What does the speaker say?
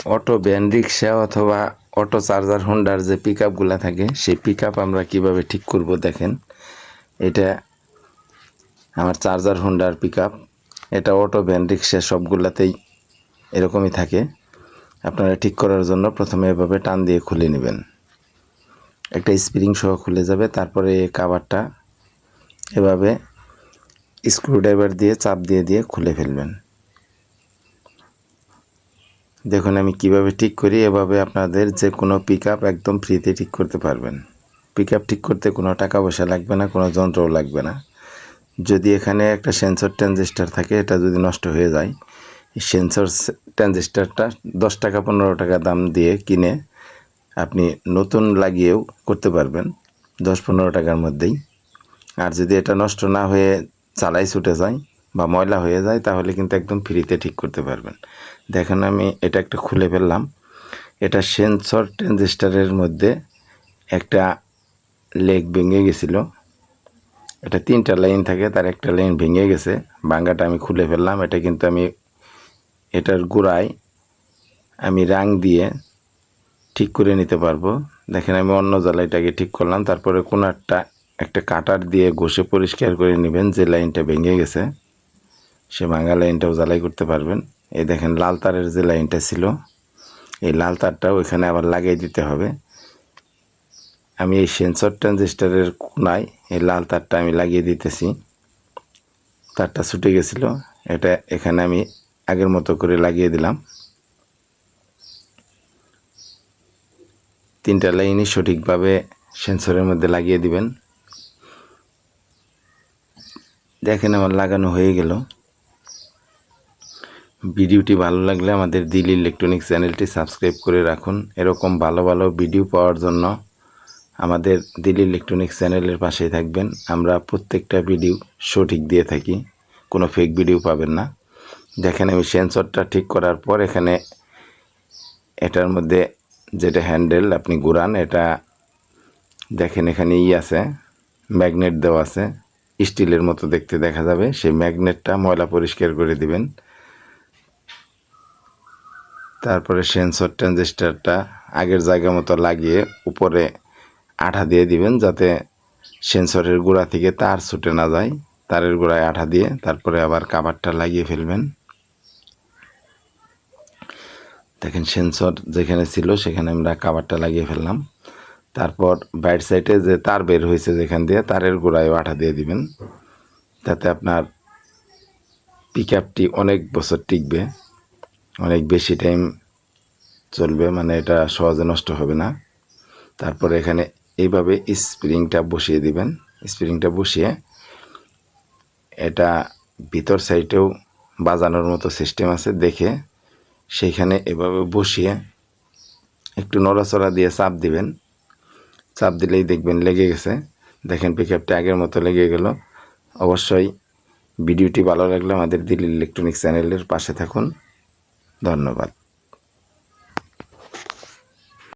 Auto van rickshaw অথবা auto charger হোন্ডার যে পিকআপগুলো থাকে সেই পিকআপ আমরা কিভাবে ঠিক করব দেখেন। এটা আমার চার্জার হোন্ডার পিকআপ। এটা অটো ভ্যান রিক্সা সবগুলাতেই এরকমই থাকে। আপনারা ঠিক করার জন্য প্রথমে এভাবে টান দিয়ে খুলে নেবেন, একটা স্প্রিং সহ খুলে যাবে। তারপরে এই কভারটা এভাবে স্ক্রুড্রাইভার দিয়ে চাপ দিয়ে দিয়ে খুলে ফেলবেন। দেখুন আমি কিভাবে ঠিক করি। এভাবে আপনাদের যে কোনো পিকআপ একদম ফ্রিতে ঠিক করতে পারবেন। পিকআপ ঠিক করতে কোনো টাকা পয়সা লাগবে না, কোনো যন্ত্রও লাগবে না। যদি এখানে একটা সেন্সর ট্রানজিস্টার থাকে, এটা যদি নষ্ট হয়ে যায়, এই সেন্সর ট্রানজিস্টারটা 10 টাকা 15 টাকা দাম দিয়ে কিনে আপনি নতুন লাগিয়েও করতে পারবেন 10-15 টাকার মধ্যেই। আর যদি এটা নষ্ট না হয়ে চালাই ছুটে যায় বা ময়লা হয়ে যায়, তাহলে কিন্তু একদম ফ্রিতে ঠিক করতে পারবেন। দেখেন আমি এটা একটা খুলে ফেললাম। এটা সেন্সর ট্রানজিস্টারের মধ্যে একটা লেগ ভেঙে গেছিল। এটা 3টা লাইন থাকে, তার একটা লাইন ভেঙে গেছে। ভাঙাটা আমি খুলে ফেললাম। এটা কিন্তু আমি এটার গোড়ায় আমি রাং দিয়ে ঠিক করে নিতে পারবো। দেখেন আমি অন্য জ্বালাইটাকে ঠিক করলাম। তারপরে কোনারটা একটা কাটার দিয়ে ঘষে পরিষ্কার করে নেবেন। যে লাইনটা ভেঙে গেছে সে ভাঙা লাইনটাও জ্বালাই করতে পারবেন। এই দেখেন লাল তারের যে লাইনটা ছিল, এই লাল তারটাও এখানে আবার লাগিয়ে দিতে হবে। আমি এই সেন্সর ট্রানজিস্টারের কোনায় এই লাল তারটা আমি লাগিয়ে দিতেছি। তারটা ছুটে গেছিল, এটা এখানে আমি আগের মতো করে লাগিয়ে দিলাম। 3টা লাইনই সঠিকভাবে সেন্সরের মধ্যে লাগিয়ে দিবেন। দেখেন আমার লাগানো হয়ে গেল। ভিডিওটি ভালো লাগলে আমাদের দিল ইলেকট্রনিক্স চ্যানেলটি সাবস্ক্রাইব করে রাখুন। এরকম ভালো ভালো ভিডিও পাওয়ার জন্য আমাদের দিল ইলেকট্রনিক্স চ্যানেলের পাশেই থাকবেন। আমরা প্রত্যেকটা ভিডিও সঠিক দিয়ে থাকি, কোনো ফেক ভিডিও পাবেন না। দেখেন আমি সেন্সরটা ঠিক করার পর এখানে এটার মধ্যে যেটা হ্যান্ডেল আপনি ঘুরান, এটা দেখেন এখানে আছে ম্যাগনেট দেওয়া আছে, স্টিলের মতো দেখতে দেখা যাবে। সেই ম্যাগনেটটা ময়লা পরিষ্কার করে দিবেন। তারপরে সেন্সর ট্রানজিস্টারটা আগের জায়গা মতো লাগিয়ে উপরে আঠা দিয়ে দিবেন, যাতে সেন্সরের গোড়া থেকে তার ছুটে না যায়। তারের গোড়ায় আঠা দিয়ে তারপরে আবার কভারটা লাগিয়ে ফেলবেন। দেখেন সেন্সর যেখানে ছিল সেখানে আমরা কভারটা লাগিয়ে ফেললাম। তারপর বাইট সাইডে যে তার বের হয়েছে যেখান দিয়ে, তারের গোড়ায় আঠা দিয়ে দিবেন, যাতে আপনার পিকআপটি অনেক বছর টিকবে, অনেক বেশি টাইম চলবে, মানে এটা সহজে নষ্ট হবে না। তারপরে এখানে এইভাবে স্প্রিংটা বসিয়ে দিবেন। স্প্রিংটা বসিয়ে এটা ভিতর সাইডেও বাজানোর মতো সিস্টেম আছে, দেখে সেইখানে এভাবে বসিয়ে একটু নড়াচড়া দিয়ে চাপ দিবেন। চাপ দিলেই দেখবেন লেগে গেছে। দেখেন পিকআপটা আগের মতো লেগে গেল। অবশ্যই ভিডিওটি ভালো লাগলে আমাদের দিল ইলেকট্রনিক্স চ্যানেলের পাশে থাকুন। ধন্যবাদ।